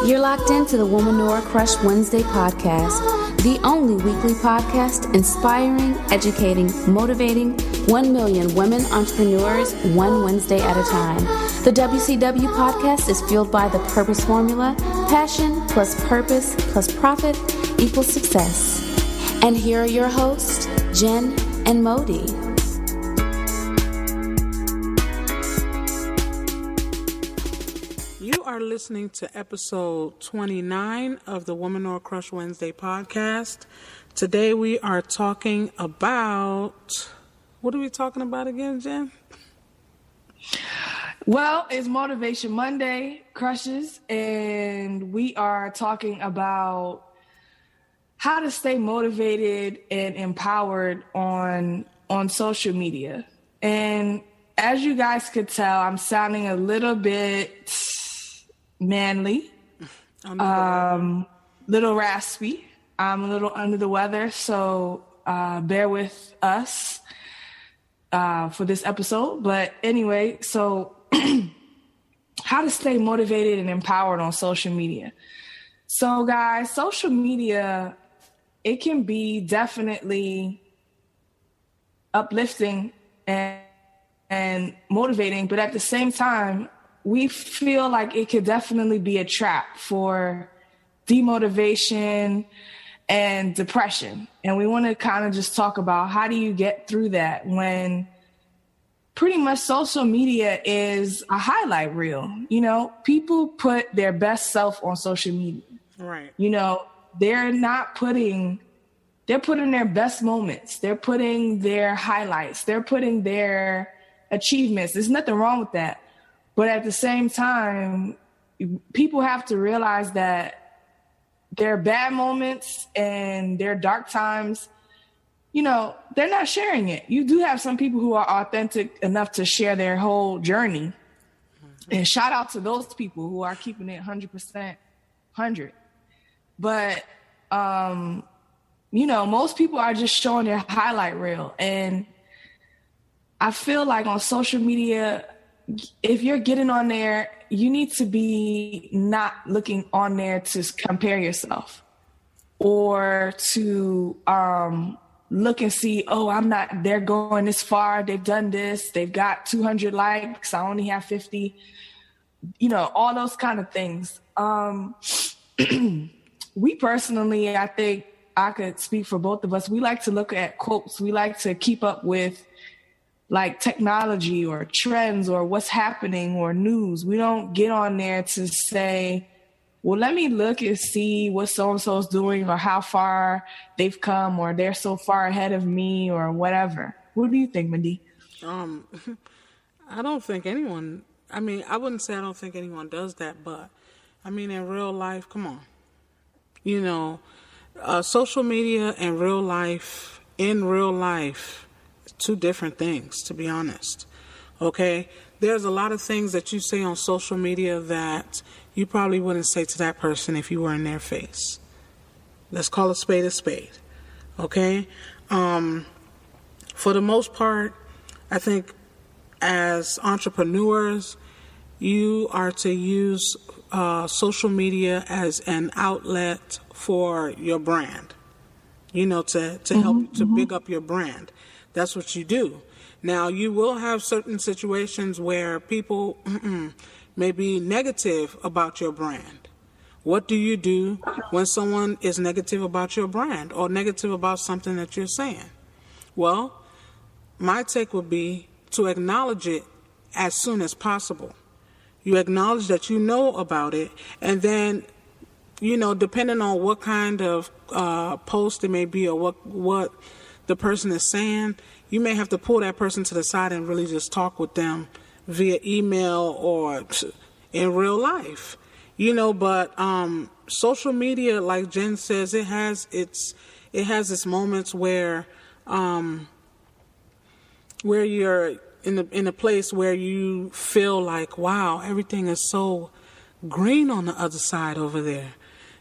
You're locked into the Womanora Crush Wednesday podcast, the only weekly podcast inspiring, educating, motivating 1 million women entrepreneurs one Wednesday at a time. The WCW podcast is fueled by the Purpose Formula: passion plus purpose plus profit equals success. And here are your hosts, Jen and Modi. You are listening to episode 29 of the Womanora Crush Wednesday podcast. Today we are talking about... What are we talking about again, Jen? Well, it's Motivation Monday, crushes, and we are talking about how to stay motivated and empowered on social media. And as you guys could tell, I'm sounding a little bit manly, little raspy. I'm a little under the weather, so bear with us for this episode. But anyway, so how to stay motivated and empowered on social media. So guys, social media, it can be definitely uplifting and motivating, but at the same time, we feel like it could definitely be a trap for demotivation and depression. And we want to kind of just talk about how do you get through that when pretty much social media is a highlight reel. You know, people put their best self on social media. Right. You know, they're putting their best moments. They're putting their highlights. They're putting their achievements. There's nothing wrong with that. But at the same time, people have to realize that their bad moments and their dark times, you know, they're not sharing it. You do have some people who are authentic enough to share their whole journey. And shout out to those people who are keeping it 100%, 100. But, you know, most people are just showing their highlight reel. And I feel like on social media, if you're getting on there, you need to be not looking on there to compare yourself or to look and see, oh, they're going this far. They've done this. They've got 200 likes. I only have 50, you know, all those kind of things. We personally, I think I could speak for both of us. We like to look at quotes. We like to keep up with like technology or trends or what's happening or news. We don't get on there to say, well, let me look and see what so-and-so's doing or how far they've come or they're so far ahead of me or whatever. What do you think, Mindy? I don't think anyone, I wouldn't say I don't think anyone does that, but in real life, come on. You know, social media and real life, in real life, two different things, to be honest. Okay? There's a lot of things that you say on social media that you probably wouldn't say to that person if you were in their face. Let's call a spade a spade. Okay? For the most part, I think as entrepreneurs, you are to use social media as an outlet for your brand. You know, to help to big up your brand. That's what you do. Now, you will have certain situations where people may be negative about your brand. What do you do when someone is negative about your brand or negative about something that you're saying? Well, my take would be to acknowledge it as soon as possible. You acknowledge that you know about it, and then, you know, depending on what kind of post it may be or what the person is saying, you may have to pull that person to the side and really just talk with them via email or in real life, you know. But social media, like Jen says, it has its moments where you're in a place where you feel like, wow, everything is so green on the other side over there.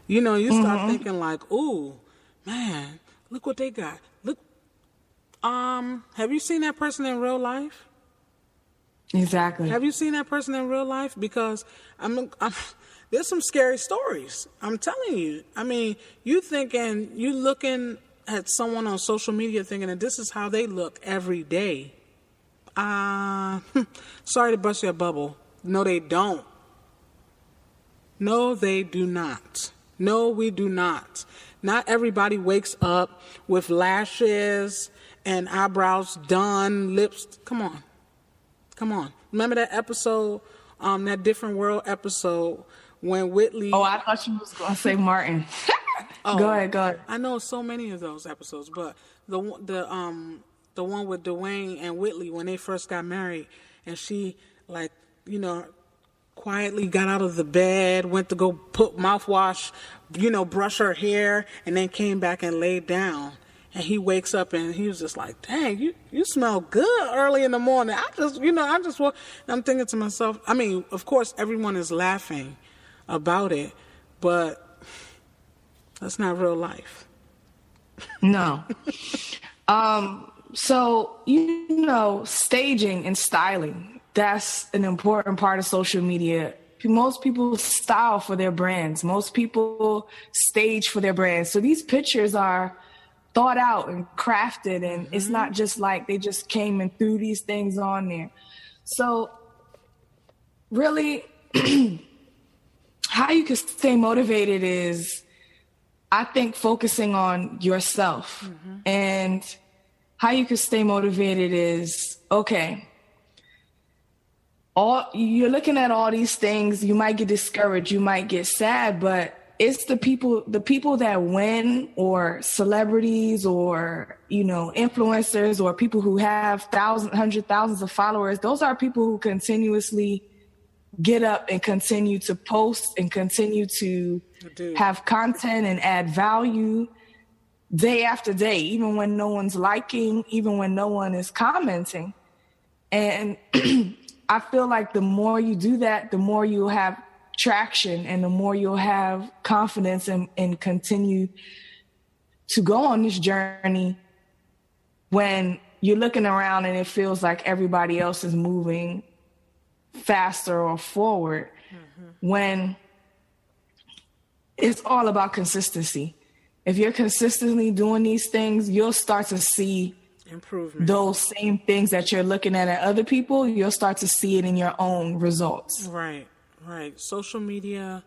You know, you start thinking like, ooh, man, look what they got. Look. Have you seen that person in real life? Exactly. Have you seen that person in real life? Because there's some scary stories. I'm telling you. I mean, you looking at someone on social media thinking that this is how they look every day. Sorry to bust your bubble. No, they don't. No, they do not. No, we do not. Not everybody wakes up with lashes and eyebrows done, lips. Come on. Remember that episode, that Different World episode when Whitley... Oh, I thought you was going to say Martin. Go ahead. I know so many of those episodes, but the one with Dwayne and Whitley when they first got married, and she, like, you know, quietly got out of the bed, went to go put mouthwash, you know, brush her hair, and then came back and laid down. And he wakes up and he was just like, dang, you smell good early in the morning. I'm thinking to myself, I mean, of course, everyone is laughing about it, but that's not real life. No. So, staging and styling, that's an important part of social media. Most people style for their brands. Most people stage for their brands. So these pictures are thought out and crafted, and it's not just like they just came and threw these things on there. So really, how you can stay motivated is, I think, focusing on yourself. And how you can stay motivated is, okay, you're looking at all these things, you might get discouraged, you might get sad, but it's the people that win, or celebrities, or, influencers, or people who have hundreds, thousands of followers. Those are people who continuously get up and continue to post and continue to have content and add value day after day, even when no one's liking, even when no one is commenting. And I feel like the more you do that, the more you'll have traction, and the more you'll have confidence and continue to go on this journey when you're looking around and it feels like everybody else is moving faster or forward. When it's all about consistency. If you're consistently doing these things, you'll start to see improvement. Those same things that you're looking at other people, you'll start to see it in your own results. Right. Social media,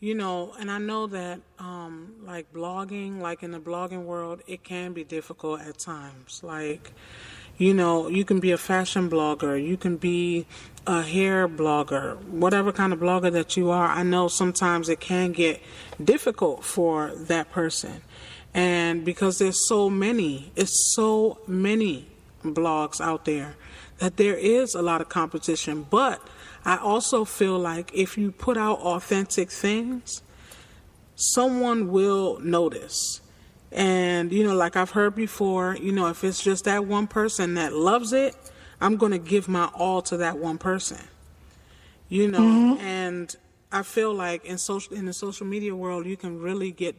and I know that like blogging, like in the blogging world, it can be difficult at times. Like, you can be a fashion blogger, you can be a hair blogger, whatever kind of blogger that you are. I know sometimes it can get difficult for that person. And because it's so many blogs out there, that there is a lot of competition. But I also feel like if you put out authentic things, someone will notice. And, like I've heard before, if it's just that one person that loves it, I'm going to give my all to that one person, and I feel like in the social media world, you can really get,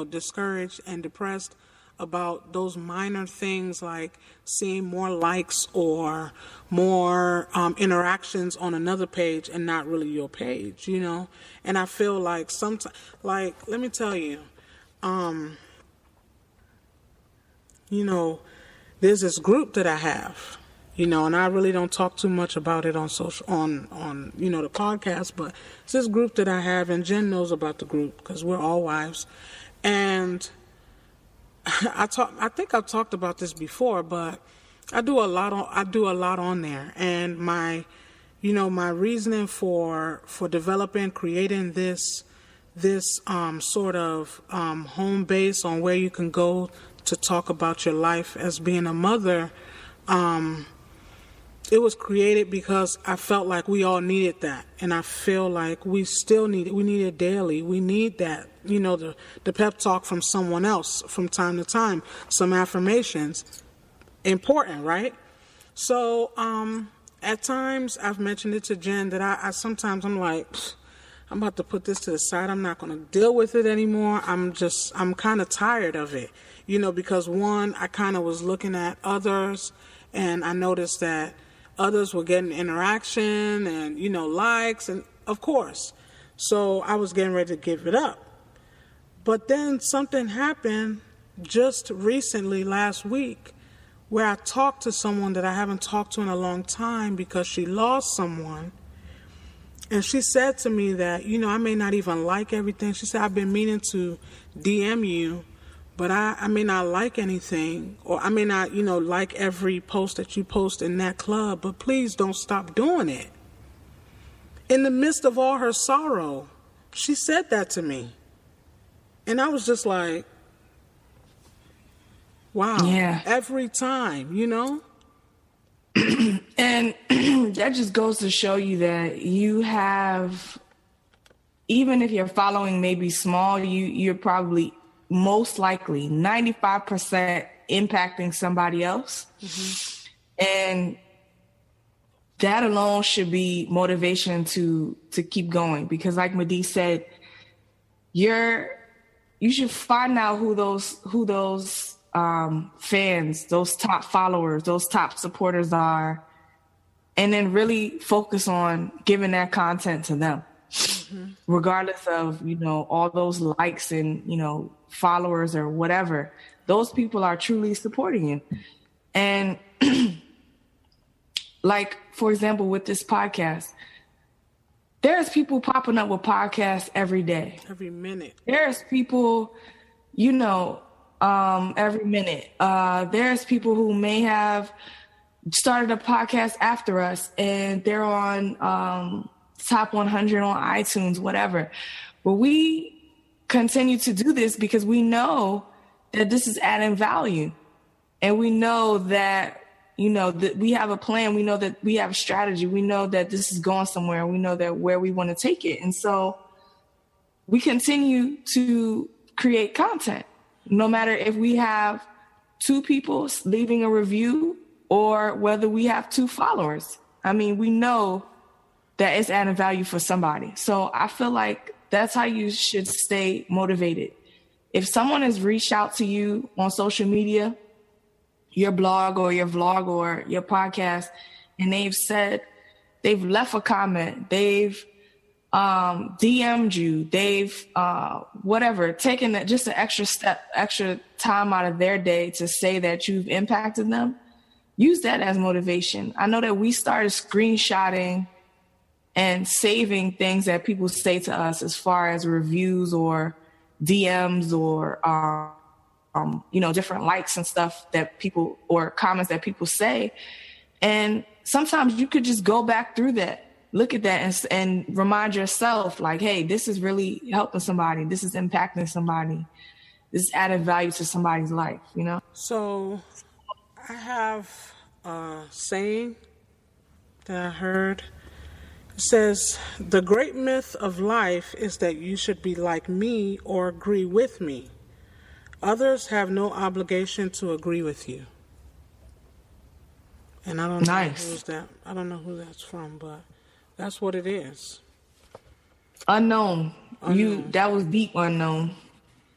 discouraged and depressed about those minor things, like seeing more likes or more interactions on another page and not really your page, And I feel like sometimes, like, let me tell you, there's this group that I have, and I really don't talk too much about it on the podcast, but it's this group that I have, and Jen knows about the group because we're all wives. And I think I've talked about this before, but I do a lot on there. And my reasoning for developing, creating this sort of home base on where you can go to talk about your life as being a mother, it was created because I felt like we all needed that. And I feel like we still need it. We need it daily. We need that, the pep talk from someone else from time to time, some affirmations. Important, right? So at times I've mentioned it to Jen that I sometimes I'm like, I'm about to put this to the side. I'm not going to deal with it anymore. I'm kind of tired of it, because one, I kind of was looking at others and I noticed that others were getting interaction and, likes, and of course. So I was getting ready to give it up. But then something happened just recently, last week, where I talked to someone that I haven't talked to in a long time because she lost someone. And she said to me that, I may not even like everything. She said, I've been meaning to DM you, but I may not like anything, or I may not, like every post that you post in that club, but please don't stop doing it. In the midst of all her sorrow, she said that to me. And I was just like, wow. Yeah. Every time, And that just goes to show you that you have, even if your following may be small, you're probably most likely 95% impacting somebody else. Mm-hmm. And that alone should be motivation to keep going. Because like Madi said, you should find out who those fans, those top followers, those top supporters are, and then really focus on giving that content to them. Mm-hmm. Regardless of, all those likes and, followers or whatever, those people are truly supporting you. And like, for example, with this podcast, there's people popping up with podcasts every day. Every minute. There's people, every minute. There's people who may have started a podcast after us and they're on top 100 on iTunes, whatever. But we continue to do this because we know that this is adding value. And we know that, that we have a plan. We know that we have a strategy. We know that this is going somewhere. We know that where we want to take it. And so we continue to create content, no matter if we have 2 people leaving a review or whether we have 2 followers. I mean, we know that it's adding value for somebody. So I feel like that's how you should stay motivated. If someone has reached out to you on social media, your blog or your vlog or your podcast, and they've left a comment, they've DM'd you, they've whatever, taken just an extra time out of their day to say that you've impacted them, use that as motivation. I know that we started screenshotting and saving things that people say to us as far as reviews or DMs or different likes and stuff that people, or comments that people say. And sometimes you could just go back through that, look at that and remind yourself like, hey, this is really helping somebody. This is impacting somebody. This is adding value to somebody's life, So I have a saying that I heard. It says, the great myth of life is that you should be like me or agree with me. Others have no obligation to agree with you. And I don't know who's that. I don't know who that's from, but that's what it is. Unknown. That was deep unknown,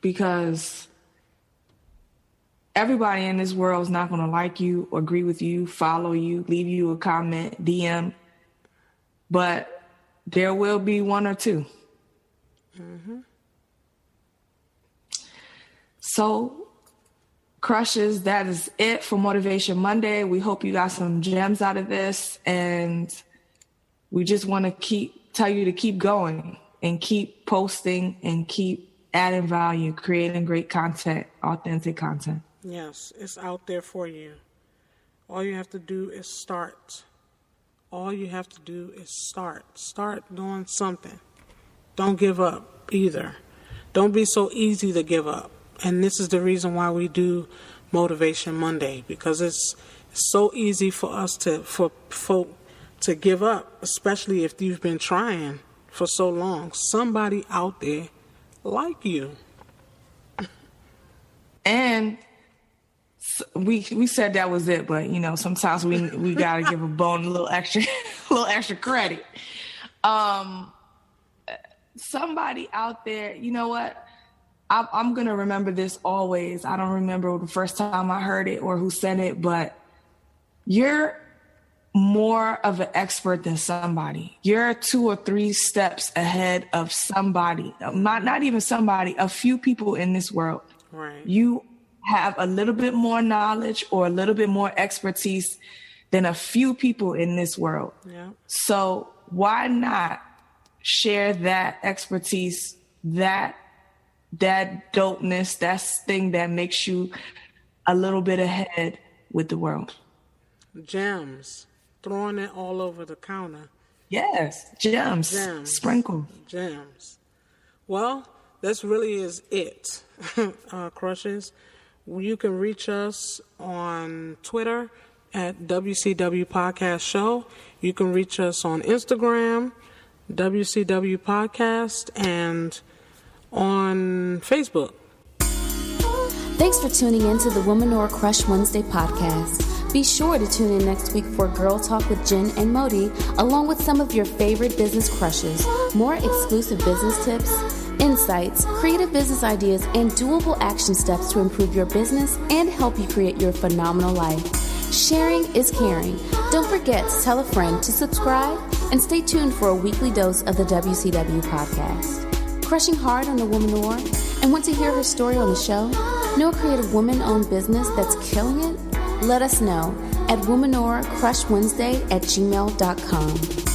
because everybody in this world is not going to like you, agree with you, follow you, leave you a comment, DM, but there will be 1 or 2. Mm-hmm. So, crushes, that is it for Motivation Monday. We hope you got some gems out of this, and we just want to tell you to keep going and keep posting and keep adding value, creating great content, authentic content. Yes, it's out there for you. All you have to do is start. All you have to do is start. Start doing something. Don't give up either. Don't be so easy to give up. And this is the reason why we do Motivation Monday, because it's so easy for us for folk to give up, especially if you've been trying for so long. Somebody out there like you. And we said that was it, but sometimes we gotta give a bone a little extra credit. Somebody out there, you know what? I'm gonna remember this always. I don't remember the first time I heard it or who said it, but you're more of an expert than somebody. You're 2 or 3 steps ahead of somebody, not even somebody, a few people in this world. Right. You have a little bit more knowledge or a little bit more expertise than a few people in this world. Yeah. So why not share that expertise, that dopeness, that thing that makes you a little bit ahead with the world? Gems. Throwing it all over the counter. Yes, gems. Sprinkle. Gems. Well, this really is it, Crushes. You can reach us on Twitter at WCW Podcast Show. You can reach us on Instagram, WCW Podcast, and on Facebook. Thanks for tuning in to the Womanora Crush Wednesday podcast. Be sure to tune in next week for Girl Talk with Jen and Modi, along with some of your favorite business crushes, more exclusive business tips, insights, creative business ideas, and doable action steps to improve your business and help you create your phenomenal life. Sharing is caring. Don't forget to tell a friend to subscribe and stay tuned for a weekly dose of the WCW podcast. Crushing hard on the Womanora and want to hear her story on the show? Know a creative woman-owned business that's killing it? Let us know at womanoracrushwednesday@gmail.com.